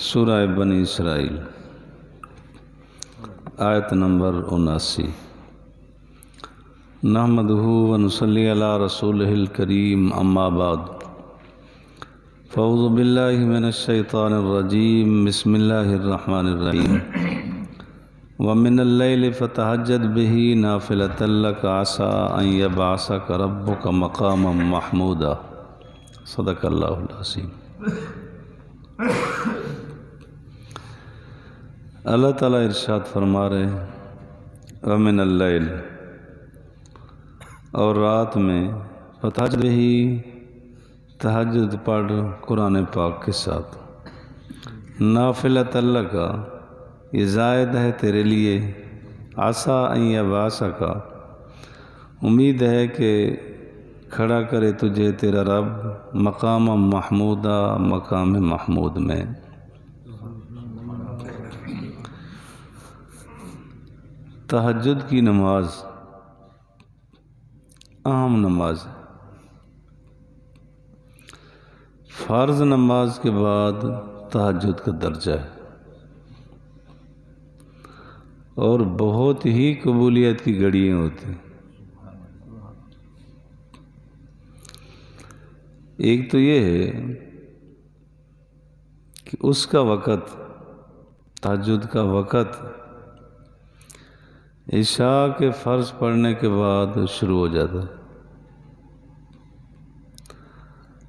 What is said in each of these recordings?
سورہ بنی اسرائیل آیت نمبر 79۔ نحمدہ ونصلی علی رسولہ الکریم، اما بعد، فاعوذ باللہ من الشیطان الرجیم، بسم اللہ الرحمن الرحیم۔ ومن اللیل فتہجد بہ نافلۃ لک عسیٰ ان یبعثک ربک مقاما محمودا۔ صدق اللہ العظیم۔ اللہ تعالیٰ ارشاد فرما رہے ہیں، ومن اللیل، اور رات میں، فتہجد بہ، تہجد پڑھ قرآن پاک کے ساتھ، نافلۃ لک، یہ زائد ہے تیرے لیے، عسیٰ ان یبعثک، امید ہے کہ کھڑا کرے تجھے تیرا رب مقام محمودا، مقام محمود میں۔ تہجد کی نماز اہم نماز ہے۔ فرض نماز کے بعد تہجد کا درجہ ہے، اور بہت ہی قبولیت کی گھڑیاں ہوتی ہیں۔ ایک تو یہ ہے کہ اس کا وقت، تہجد کا وقت عشاء کے فرض پڑھنے کے بعد شروع ہو جاتا ہے۔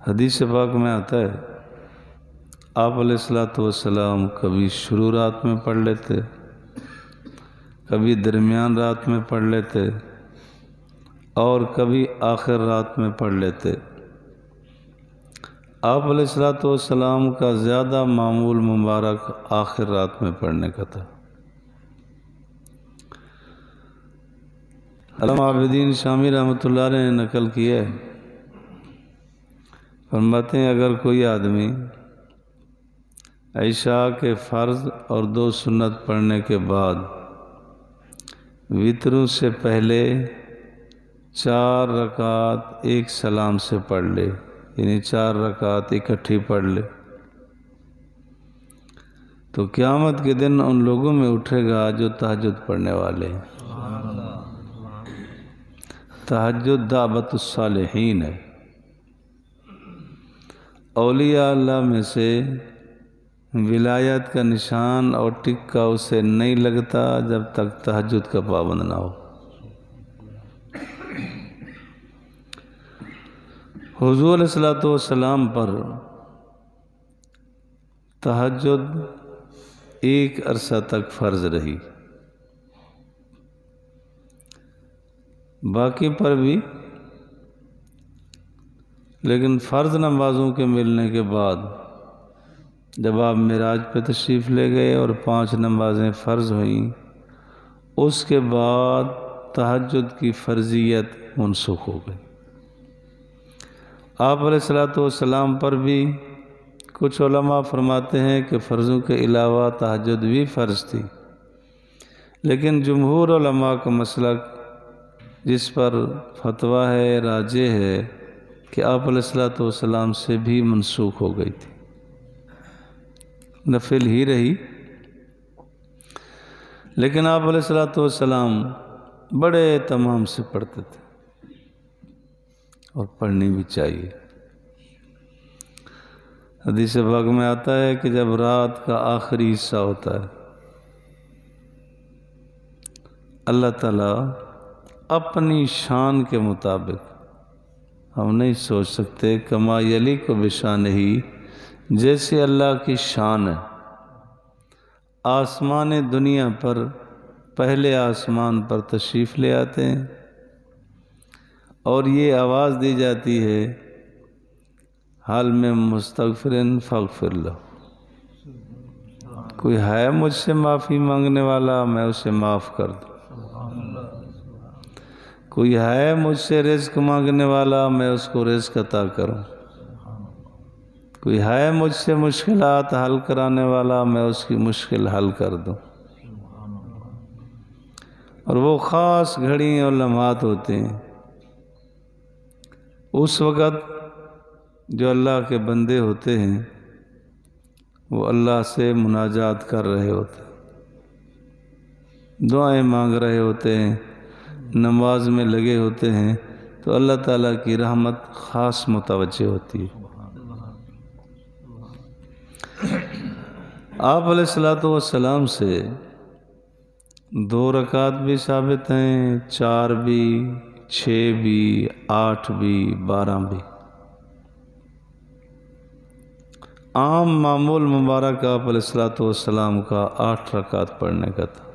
حدیث پاک میں آتا ہے، آپ علیہ السلام کبھی شروع رات میں پڑھ لیتے، کبھی درمیان رات میں پڑھ لیتے، اور کبھی آخر رات میں پڑھ لیتے۔ آپ علیہ السلام کا زیادہ معمول مبارک آخر رات میں پڑھنے کا تھا۔ علامہ عابدین شامی رحمۃ اللہ علیہ نے نقل کیا ہے، فرماتے ہیں اگر کوئی آدمی عشاء کے فرض اور 2 سنت پڑھنے کے بعد وتروں سے پہلے 4 رکعت ایک سلام سے پڑھ لے، یعنی 4 رکعت اکٹھی پڑھ لے، تو قیامت کے دن ان لوگوں میں اٹھے گا جو تہجد پڑھنے والے ہیں۔ تہجد دعوت الصالحین ہے۔ اولیاء اللہ میں سے ولایت کا نشان اور ٹکا اسے نہیں لگتا جب تک تہجد کا پابند نہ ہو۔ حضور علیہ السلام پر تہجد ایک عرصہ تک فرض رہی، باقی پر بھی، لیکن فرض نمازوں کے ملنے کے بعد جب آپ معراج پہ تشریف لے گئے اور 5 نمازیں فرض ہوئیں، اس کے بعد تہجد کی فرضیت منسوخ ہو گئی۔ آپ علیہ السلام پر بھی کچھ علماء فرماتے ہیں کہ فرضوں کے علاوہ تہجد بھی فرض تھی، لیکن جمہور علماء کا مسلک جس پر فتویٰ ہے، راجح ہے، کہ آپ علیہ السلام سے بھی منسوخ ہو گئی تھی، نفل ہی رہی، لیکن آپ علیہ السلام بڑے اہتمام سے پڑھتے تھے، اور پڑھنی بھی چاہیے۔ حدیث پاک میں آتا ہے کہ جب رات کا آخری حصہ ہوتا ہے، اللہ تعالیٰ اپنی شان کے مطابق، ہم نہیں سوچ سکتے، کما یلیق بشانہ، جیسے اللہ کی شان ہے، آسمان دنیا پر، پہلے آسمان پر تشریف لے آتے ہیں، اور یہ آواز دی جاتی ہے، حال میں مستغفرن فاغفر لہ، کوئی ہے مجھ سے معافی مانگنے والا، میں اسے معاف کر دوں، کوئی ہے مجھ سے رزق مانگنے والا، میں اس کو رزق عطا کروں، کوئی ہے مجھ سے مشکلات حل کرانے والا، میں اس کی مشکل حل کر دوں۔ اور وہ خاص گھڑیاں اور لمحات ہوتے ہیں، اس وقت جو اللہ کے بندے ہوتے ہیں وہ اللہ سے مناجات کر رہے ہوتے ہیں، دعائیں مانگ رہے ہوتے ہیں، نماز میں لگے ہوتے ہیں، تو اللہ تعالیٰ کی رحمت خاص متوجہ ہوتی ہے۔ آپ علیہ الصلوۃ والسلام سے 2 رکعت بھی ثابت ہیں، 4 بھی، 6 بھی، 8 بھی، 12 بھی۔ عام معمول مبارک آپ علیہ الصلوۃ والسلام کا 8 رکعت پڑھنے کا تھا۔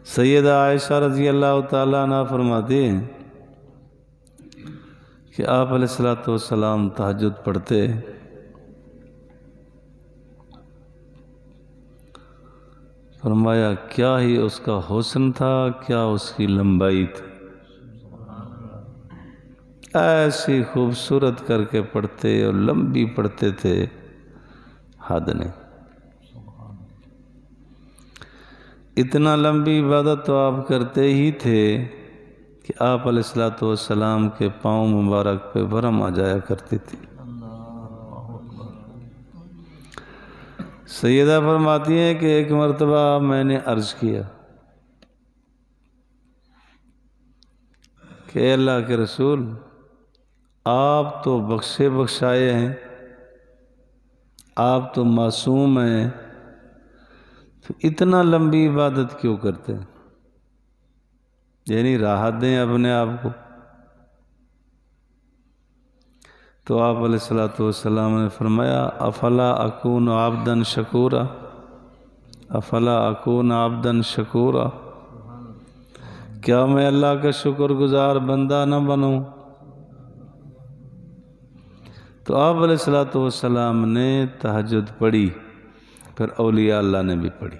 سیدہ عائشہ رضی اللہ تعالیٰ عنہ فرماتی ہیں کہ آپ علیہ الصلوۃ والسلام تہجد پڑھتے، فرمایا کیا ہی اس کا حسن تھا، کیا اس کی لمبائی تھی، ایسی خوبصورت کر کے پڑھتے اور لمبی پڑھتے تھے، حد نہیں۔ اتنا لمبی عبادت تو آپ کرتے ہی تھے کہ آپ علیہ الصلوۃ والسلام کے پاؤں مبارک پہ ورم آ جایا کرتی تھی۔ سیدہ فرماتی ہیں کہ ایک مرتبہ میں نے عرض کیا کہ اے اللہ کے رسول، آپ تو بخشے بخشائے ہیں، آپ تو معصوم ہیں، تو اتنا لمبی عبادت کیوں کرتے ہیں؟ یعنی راحت دیں اپنے آپ کو۔ تو آپ علیہ الصلوۃ والسلام نے فرمایا افلا اکون عبدا شکورا، افلا اکون عبدا شکورا، کیا میں اللہ کا شکر گزار بندہ نہ بنوں؟ تو آپ علیہ الصلوۃ والسلام نے تہجد پڑھی، پھر اولیاء اللہ نے بھی پڑھی۔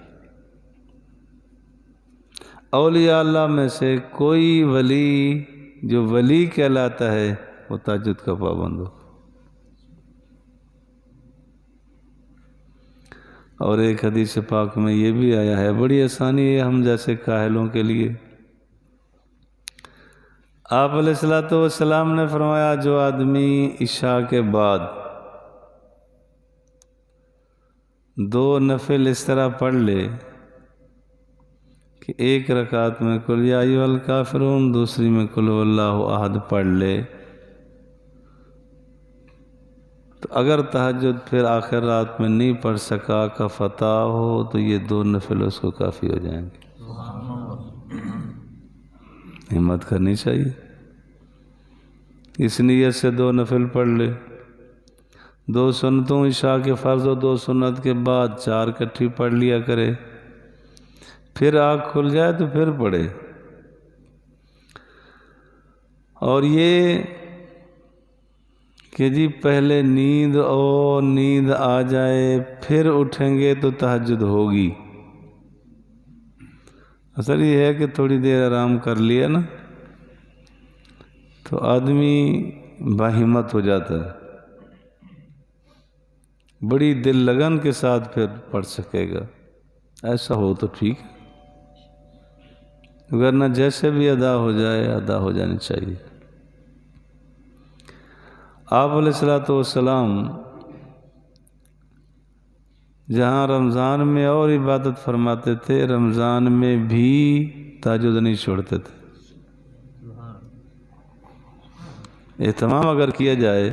اولیاء اللہ میں سے کوئی ولی جو ولی کہلاتا ہے وہ تہجد کا پابند ہو۔ اور ایک حدیث پاک میں یہ بھی آیا ہے، بڑی آسانی ہے ہم جیسے کاہلوں کے لیے، آپ علیہ الصلوۃ والسلام نے فرمایا جو آدمی عشاء کے بعد 2 نفل اس طرح پڑھ لے کہ ایک رکعت میں قل یا ایھا الکافرون، دوسری میں قل ھو اللہ احد پڑھ لے، تو اگر تہجد پھر آخر رات میں نہیں پڑھ سکا کا فتح ہو تو یہ 2 نفل اس کو کافی ہو جائیں گے۔ ہمت کرنی چاہیے، اس نیت سے 2 نفل پڑھ لے، 2 سنتوں عشاء کے فرض و 2 سنت کے بعد 4 اکٹھی پڑھ لیا کرے، پھر آنکھ کھل جائے تو پھر پڑھے۔ اور یہ کہ جی پہلے نیند آ جائے پھر اٹھیں گے تو تہجد ہوگی، اصل یہ ہے کہ تھوڑی دیر آرام کر لیا نا تو آدمی باہمت ہو جاتا ہے، بڑی دل لگن کے ساتھ پھر پڑھ سکے گا، ایسا ہو تو ٹھیک ہے، ورنہ جیسے بھی ادا ہو جائے ادا ہو جانی چاہیے۔ آپ علیہ الصلوۃ والسلام جہاں رمضان میں اور عبادت فرماتے تھے، رمضان میں بھی تہجد نہیں چھوڑتے تھے۔ اہتمام اگر کیا جائے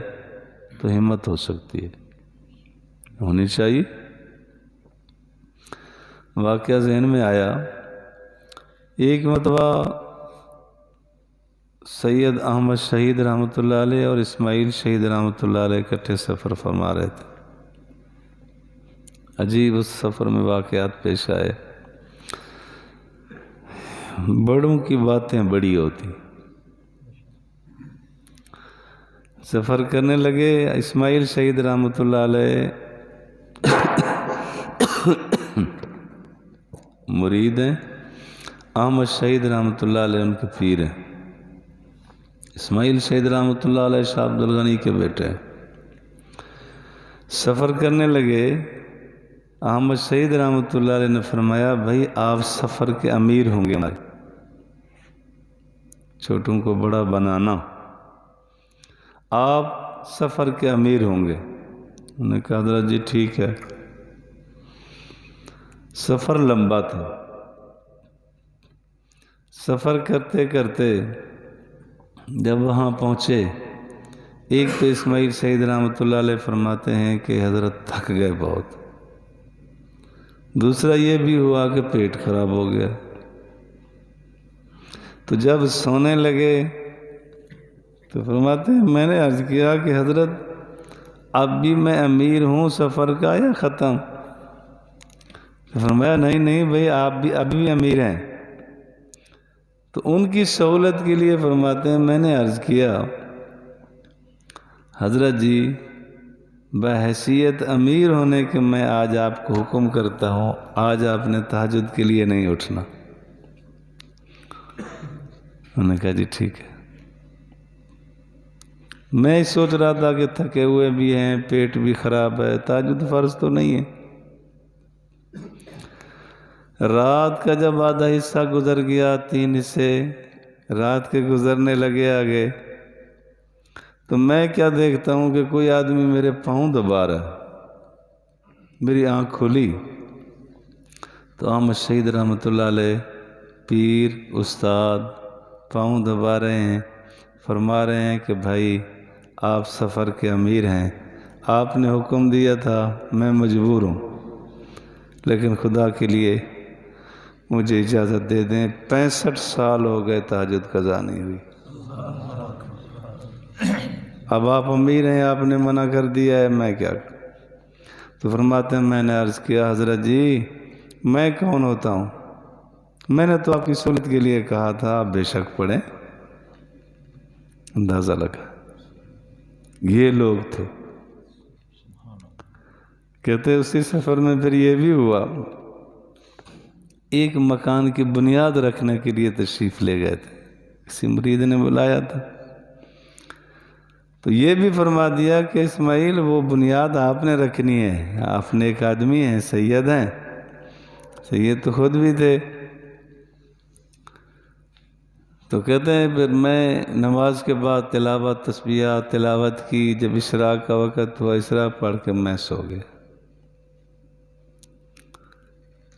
تو ہمت ہو سکتی ہے، ہونی چاہیے۔ واقعہ ذہن میں آیا، ایک مرتبہ سید احمد شہید رحمۃ اللہ علیہ اور اسماعیل شہید رحمۃ اللہ علیہ اکٹھے سفر فرما رہے تھے۔ عجیب اس سفر میں واقعات پیش آئے، بڑوں کی باتیں بڑی ہوتی۔ سفر کرنے لگے، اسماعیل شہید رحمۃ اللہ علیہ مرید ہیں، احمد شہید رحمۃ اللہ علیہ ان کے پیر ہیں۔ اسماعیل شہید رحمۃ اللہ علیہ شاہ عبد الغنی کے بیٹے ہیں۔ سفر کرنے لگے، احمد شہید رحمۃ اللہ علیہ نے فرمایا بھائی آپ سفر کے امیر ہوں گے، ہمارے چھوٹوں کو بڑا بنانا، آپ سفر کے امیر ہوں گے۔ انہوں نے کہا حضرت جی ٹھیک ہے۔ سفر لمبا تھا، سفر کرتے کرتے جب وہاں پہنچے، ایک تو اسماعیل سعید رحمۃ اللہ علیہ فرماتے ہیں کہ حضرت تھک گئے بہت، دوسرا یہ بھی ہوا کہ پیٹ خراب ہو گیا۔ تو جب سونے لگے تو فرماتے ہیں میں نے عرض کیا کہ حضرت اب بھی میں امیر ہوں سفر کا یا ختم؟ تو فرمایا نہیں بھائی آپ بھی ابھی بھی امیر ہیں۔ تو ان کی سہولت کے لیے فرماتے ہیں میں نے عرض کیا حضرت جی بحیثیت امیر ہونے کے میں آج آپ کو حکم کرتا ہوں، آج آپ نے تہجد کے لیے نہیں اٹھنا۔ انہوں نے کہا جی ٹھیک ہے۔ میں سوچ رہا تھا کہ تھکے ہوئے بھی ہیں، پیٹ بھی خراب ہے، تہجد فرض تو نہیں ہے۔ رات کا جب آدھا حصہ گزر گیا، 3 حصے رات کے گزرنے لگے آگے، تو میں کیا دیکھتا ہوں کہ کوئی آدمی میرے پاؤں دبا رہا ہے۔ میری آنکھ کھلی تو احمد شہید رحمۃ اللہ علیہ پیر استاد پاؤں دبا رہے ہیں، فرما رہے ہیں کہ بھائی آپ سفر کے امیر ہیں، آپ نے حکم دیا تھا، میں مجبور ہوں، لیکن خدا کے لیے مجھے اجازت دے دیں۔ 65 سال ہو گئے تہجد قضا نہیں ہوئی۔ اب آپ امیر ہیں، آپ نے منع کر دیا ہے، میں کیا کروں؟ تو فرماتے ہیں میں نے عرض کیا حضرت جی میں کون ہوتا ہوں؟ میں نے تو آپ کی سہولت کے لیے کہا تھا، آپ بے شک پڑھیں۔ اندازہ لگا یہ لوگ تھے۔ کہتے اسی سفر میں پھر یہ بھی ہوا، ایک مکان کی بنیاد رکھنے کے لیے تشریف لے گئے تھے، کسی مرید نے بلایا تھا، تو یہ بھی فرما دیا کہ اسماعیل وہ بنیاد آپ نے رکھنی ہے، آپ نیک آدمی ہیں، سید ہیں، سید تو خود بھی تھے۔ تو کہتے ہیں پھر میں نماز کے بعد تلاوت تسبیحات تلاوت کی، جب اشراق کا وقت ہوا اشراق پڑھ کے میں سو گیا۔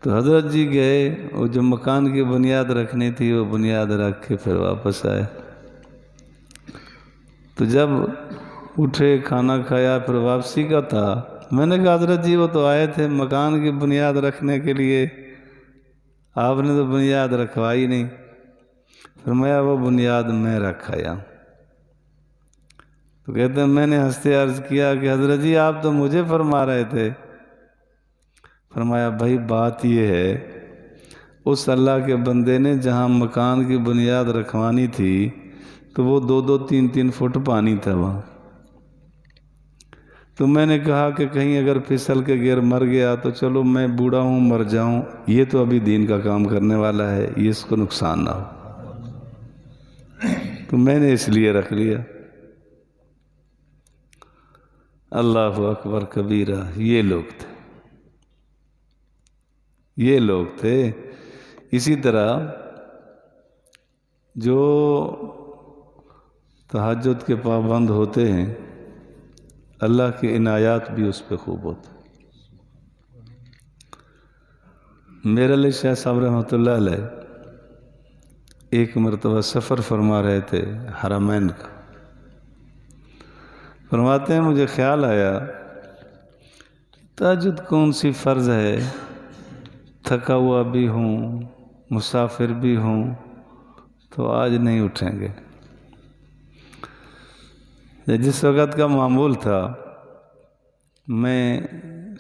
تو حضرت جی گئے، وہ جو مکان کی بنیاد رکھنی تھی وہ بنیاد رکھ کے پھر واپس آئے۔ تو جب اٹھے کھانا کھایا پھر واپسی کا تھا، میں نے کہا حضرت جی وہ تو آئے تھے مکان کی بنیاد رکھنے کے لیے، آپ نے تو بنیاد رکھوائی نہیں۔ فرمایا وہ بنیاد میں رکھ آیا۔ تو کہتے ہیں میں نے ہنستے عرض کیا کہ حضرت جی آپ تو مجھے فرما رہے تھے۔ فرمایا بھائی بات یہ ہے اس اللہ کے بندے نے جہاں مکان کی بنیاد رکھوانی تھی تو وہ 2-2 3-3 فٹ پانی تھا وہاں، تو میں نے کہا کہ کہیں اگر پھسل کے گر مر گیا تو چلو میں بوڑھا ہوں مر جاؤں، یہ تو ابھی دین کا کام کرنے والا ہے، یہ اس کو نقصان نہ ہو، تو میں نے اس لیے رکھ لیا۔ اللہ اکبر کبیرہ، یہ لوگ تھے، یہ لوگ تھے۔ اسی طرح جو تہجد کے پابند ہوتے ہیں اللہ کی عنایات بھی اس پہ خوب ہوتے ہیں۔ میرے علی شاہ صاحب رحمۃ اللہ علیہ ایک مرتبہ سفر فرما رہے تھے حرمین کا، فرماتے ہیں مجھے خیال آیا تہجد کون سی فرض ہے، تھکا ہوا بھی ہوں مسافر بھی ہوں تو آج نہیں اٹھیں گے۔ جس وقت کا معمول تھا میں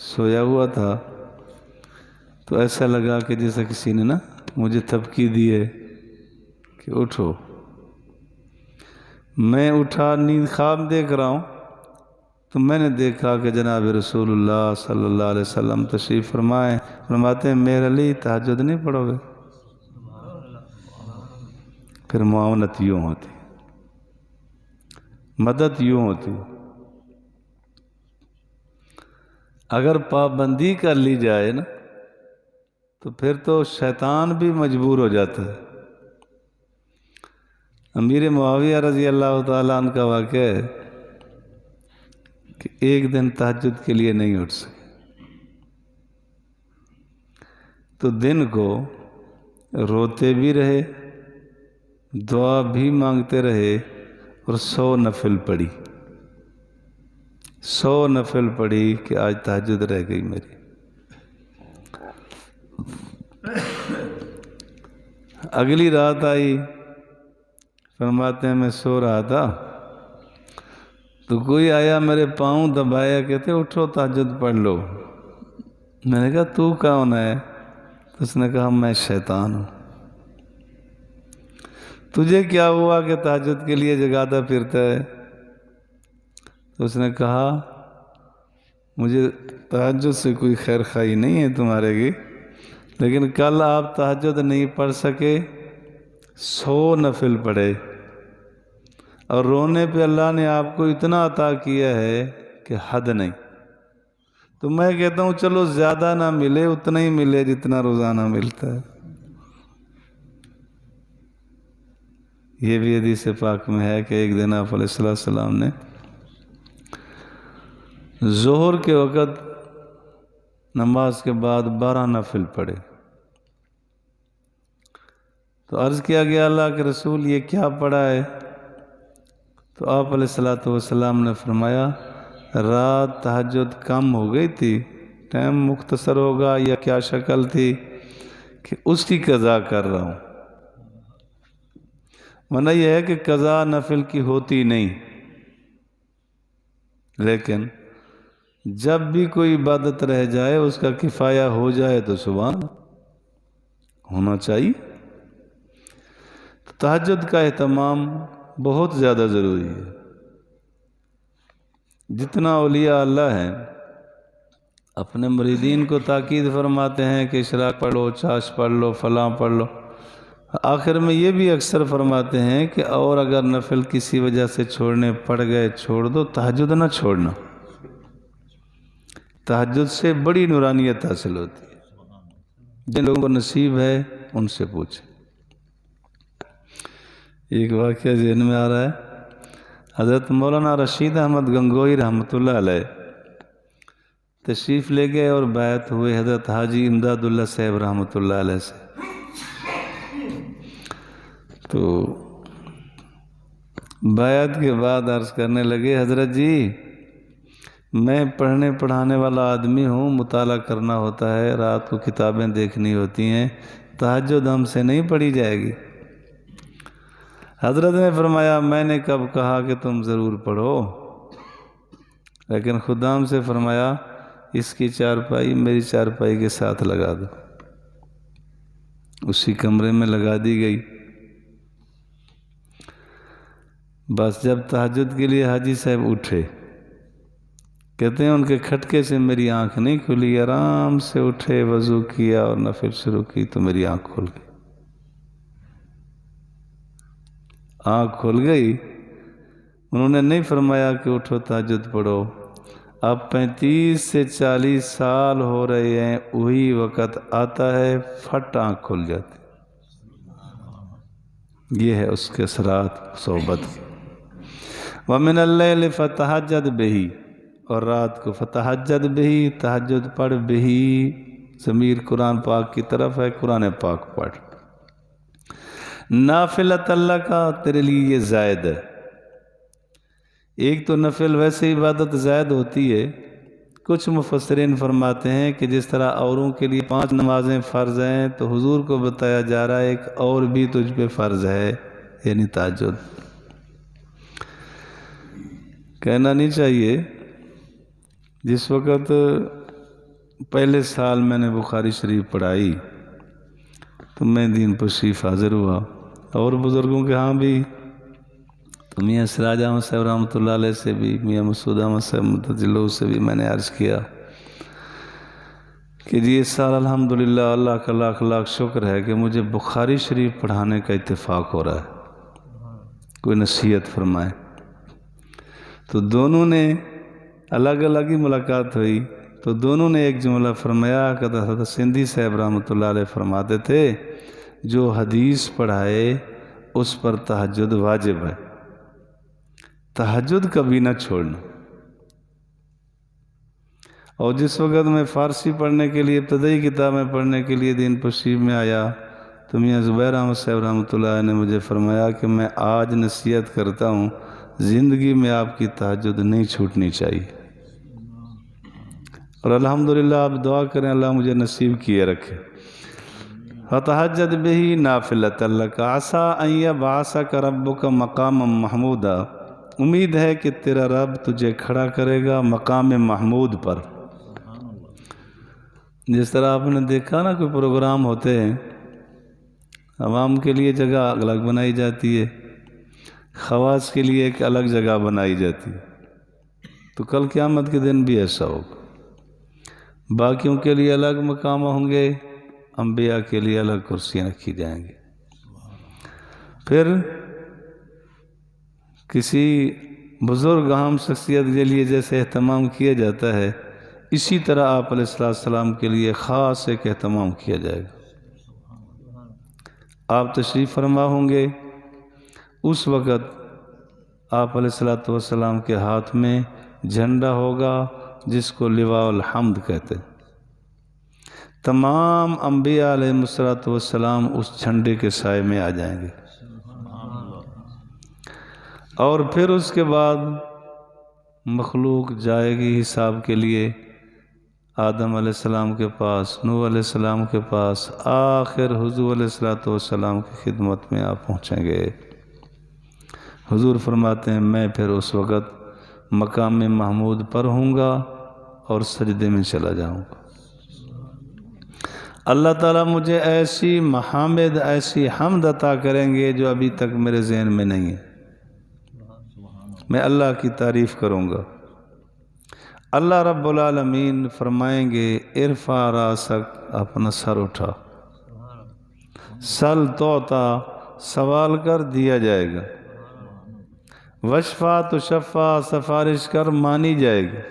سویا ہوا تھا تو ایسا لگا کہ جیسا کسی نے نا مجھے تھپکی دی ہے کہ اٹھو۔ میں اٹھا، نیند خواب دیکھ رہا ہوں تو میں نے دیکھا کہ جناب رسول اللہ صلی اللہ علیہ وسلم تشریف فرمائے، فرماتے ہیں میرے علی تہجد نہیں پڑھو گے؟ پھر معاونت یوں ہوتی، مدد یوں ہوتی۔ اگر پابندی کر لی جائے نا تو پھر تو شیطان بھی مجبور ہو جاتا ہے۔ امیر معاویہ رضی اللہ تعالیٰ عنہ کا واقعہ ہے، کہ ایک دن تہجد کے لیے نہیں اٹھ سکے، تو دن کو روتے بھی رہے، دعا بھی مانگتے رہے، اور 100 نفل پڑھی، 100 نفل پڑھی کہ آج تہجد رہ گئی میری۔ اگلی رات آئی، فرماتے ہیں میں سو رہا تھا تو کوئی آیا میرے پاؤں دبایا، کہتے اٹھو تہجد پڑھ لو۔ میں نے کہا تو کون ہے؟ تو اس نے کہا میں شیطان ہوں۔ تجھے کیا ہوا کہ تہجد کے لیے جگاتا پھرتا ہے؟ تو اس نے کہا مجھے تہجد سے کوئی خیر خواہی نہیں ہے تمہارے کی، لیکن کل آپ تہجد نہیں پڑھ سکے، 100 نفل پڑھے، اور رونے پہ اللہ نے آپ کو اتنا عطا کیا ہے کہ حد نہیں۔ تو میں کہتا ہوں چلو زیادہ نہ ملے، اتنا ہی ملے جتنا روزانہ ملتا ہے۔ یہ بھی حدیث پاک میں ہے کہ ایک دن آپ علیہ السلام نے ظہر کے وقت نماز کے بعد 12 نفل پڑھے، تو عرض کیا گیا اللہ کے رسول یہ کیا پڑھا ہے؟ تو آپ علیہ السلام نے فرمایا رات تہجد کم ہو گئی تھی، ٹائم مختصر ہوگا یا کیا شکل تھی کہ اس کی قضا کر رہا ہوں۔ منع یہ ہے کہ قضا نفل کی ہوتی نہیں، لیکن جب بھی کوئی عبادت رہ جائے اس کا کفایہ ہو جائے تو سبحان ہونا چاہیے۔ تہجد کا اہتمام بہت زیادہ ضروری ہے۔ جتنا اولیاء اللہ ہیں اپنے مریدین کو تاکید فرماتے ہیں کہ اشراق پڑھ لو، چاش پڑھ لو، فلاں پڑھ لو، آخر میں یہ بھی اکثر فرماتے ہیں کہ اور اگر نفل کسی وجہ سے چھوڑنے پڑ گئے چھوڑ دو، تہجد نہ چھوڑنا۔ تہجد سے بڑی نورانیت حاصل ہوتی ہے، جن لوگوں کو نصیب ہے ان سے پوچھیں۔ ایک واقعہ ذہن میں آ رہا ہے، حضرت مولانا رشید احمد گنگوئی رحمۃ اللہ علیہ تشریف لے گئے اور بیعت ہوئے حضرت حاجی امداد اللہ صاحب رحمۃ اللہ علیہ سے۔ تو بیعت کے بعد عرض کرنے لگے حضرت جی میں پڑھنے پڑھانے والا آدمی ہوں، مطالعہ کرنا ہوتا ہے، رات کو کتابیں دیکھنی ہوتی ہیں، تہجد ہم سے نہیں پڑھی جائے گی۔ حضرت نے فرمایا میں نے کب کہا کہ تم ضرور پڑھو، لیکن خدام سے فرمایا اس کی چارپائی میری چارپائی کے ساتھ لگا دو۔ اسی کمرے میں لگا دی گئی۔ بس جب تہجد کے لیے حاجی صاحب اٹھے، کہتے ہیں ان کے کھٹکے سے میری آنکھ نہیں کھلی، آرام سے اٹھے، وضو کیا اور نفل شروع کی تو میری آنکھ کھل گئی۔ آنکھ کھل گئی، انہوں نے نہیں فرمایا کہ اٹھو تہجد پڑھو۔ اب 35 سے 40 سال ہو رہے ہیں، وہی وقت آتا ہے پھٹ آنکھ کھل جاتی۔ یہ ہے اس کے اثرات صحبت کے۔ وَمِنَ اللَّيْلِ فَتَہَجَّدْ بِهِ، اور رات کو فتہجد بہی، تہجد پڑھ بہی، ضمیر قرآن پاک کی طرف ہے، قرآن پاک پڑھ۔ نافلۃ اللہ کا تیرے لیے یہ زائد ہے۔ ایک تو نفل ویسے عبادت زائد ہوتی ہے، کچھ مفسرین فرماتے ہیں کہ جس طرح اوروں کے لیے 5 نمازیں فرض ہیں تو حضور کو بتایا جا رہا ہے ایک اور بھی تجھ پہ فرض ہے، یعنی تہجد۔ کہنا نہیں چاہیے، جس وقت پہلے سال میں نے بخاری شریف پڑھائی تو میں دین پشریف حاضر ہوا، اور بزرگوں کے ہاں بھی، تو میاں سراج احمد صاحب رحمۃ اللہ علیہ سے بھی، میاں مسعود احمد صاحب متجلو سے بھی میں نے عرض کیا کہ جی اس سال الحمدللہ اللہ کا لاکھ لاکھ شکر ہے کہ مجھے بخاری شریف پڑھانے کا اتفاق ہو رہا ہے، کوئی نصیحت فرمائے۔ تو دونوں نے الگ الگ ہی ملاقات ہوئی، تو دونوں نے ایک جملہ فرمایا کہ حضرت سندھی صاحب رحمۃ اللہ علیہ فرماتے تھے جو حدیث پڑھائے اس پر تہجد واجب ہے، تہجد کبھی نہ چھوڑنا۔ اور جس وقت میں فارسی پڑھنے کے لیے ابتدائی کتابیں پڑھنے کے لیے دین پشیب میں آیا تو میاں زبیر احمد صاحب رحمۃ اللہ علیہ نے مجھے فرمایا کہ میں آج نصیحت کرتا ہوں، زندگی میں آپ کی تہجد نہیں چھوٹنی چاہیے، اور الحمدللہ آپ دعا کریں اللہ مجھے نصیب کیے رکھے۔ فَتَحَجَّدْ بِهِ نَافِلَةً لَكَ عَسَىٰ أَن يَبْعَثَكَ رَبُّكَ مَقَامًا مَحْمُودًا، امید ہے کہ تیرا رب تجھے کھڑا کرے گا مقام محمود پر۔ جس طرح آپ نے دیکھا نا کوئی پروگرام ہوتے ہیں، عوام کے لیے جگہ الگ بنائی جاتی ہے، خواص کے لیے ایک الگ جگہ بنائی جاتی ہے، تو کل قیامت کے دن بھی ایسا ہوگا، باقیوں کے لیے الگ مقام ہوں گے، انبیاء کے لیے الگ کرسیاں رکھی جائیں گی۔ پھر کسی بزرگ اہم شخصیت کے لیے جیسے اہتمام کیا جاتا ہے، اسی طرح آپ علیہ السلام کے لیے خاص ایک اہتمام کیا جائے گا۔ آپ تشریف فرما ہوں گے، اس وقت آپ علیہ السلام کے ہاتھ میں جھنڈا ہوگا جس کو لواء الحمد کہتے ہیں۔ تمام انبیاء علیہ السلام اس جھنڈے کے سائے میں آ جائیں گے، اور پھر اس کے بعد مخلوق جائے گی حساب کے لیے آدم علیہ السلام کے پاس، نوح علیہ السلام کے پاس، آخر حضور علیہ السلام کی خدمت میں آپ پہنچیں گے۔ حضور فرماتے ہیں میں پھر اس وقت مقام محمود پر ہوں گا اور سجدے میں چلا جاؤں گا۔ اللہ تعالیٰ مجھے ایسی محامد، ایسی حمد عطا کریں گے جو ابھی تک میرے ذہن میں نہیں ہے، میں اللہ کی تعریف کروں گا۔ اللہ رب العالمین فرمائیں گے ارفع راسک، اپنا سر اٹھا، سل توتا، سوال کر دیا جائے گا، وشفا تشفا، سفارش کر مانی جائے گی۔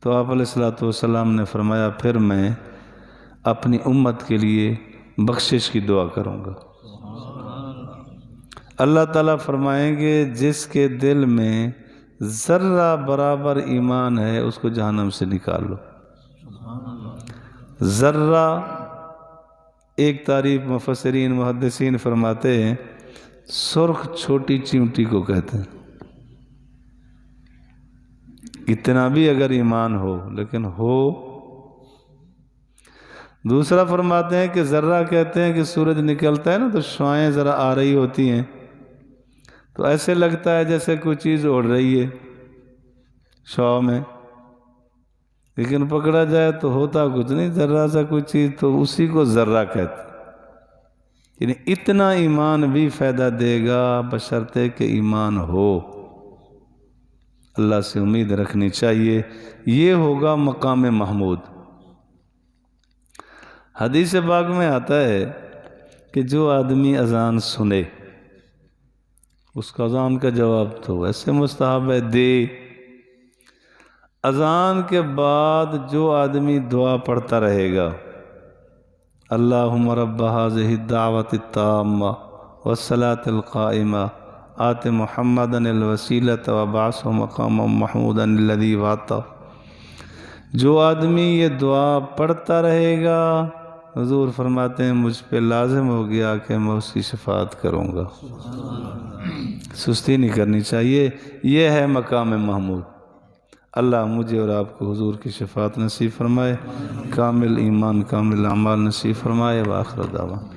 تو آپ علیہ السلام نے فرمایا پھر میں اپنی امت کے لیے بخشش کی دعا کروں گا۔ اللہ تعالیٰ فرمائیں گے جس کے دل میں ذرہ برابر ایمان ہے اس کو جہنم سے نکال لو۔ ذرہ، ایک تعریف مفسرین محدثین فرماتے ہیں سرخ چھوٹی چیونٹی کو کہتے ہیں۔ اتنا بھی اگر ایمان ہو لیکن ہو۔ دوسرا فرماتے ہیں کہ ذرہ کہتے ہیں کہ سورج نکلتا ہے نا تو شعاعیں ذرا آ رہی ہوتی ہیں تو ایسے لگتا ہے جیسے کوئی چیز اڑ رہی ہے شعاع میں، لیکن پکڑا جائے تو ہوتا کچھ نہیں، ذرہ سا کوئی چیز، تو اسی کو ذرہ کہتے ہیں۔ یعنی اتنا ایمان بھی فائدہ دے گا بشرطے کہ ایمان ہو۔ اللہ سے امید رکھنی چاہیے، یہ ہوگا مقام محمود۔ حدیث پاک میں آتا ہے کہ جو آدمی اذان سنے اس کا اذان کا جواب تو ویسے مستحب ہے دے، اذان کے بعد جو آدمی دعا پڑھتا رہے گا اللہم رب ھذہ الدعوۃ التامہ والصلاۃ القائمہ آت محمدا الوسیلۃ وابعثہ مقاما محمودا الذی وعدتہ، جو آدمی یہ دعا پڑھتا رہے گا حضور فرماتے ہیں مجھ پہ لازم ہو گیا کہ میں اس کی شفاعت کروں گا۔ سستی نہیں کرنی چاہیے، یہ ہے مقام محمود۔ اللہ مجھے اور آپ کو حضور کی شفاعت نصیب فرمائے، کامل ایمان کامل اعمال نصیب فرمائے۔ وآخر دعوانا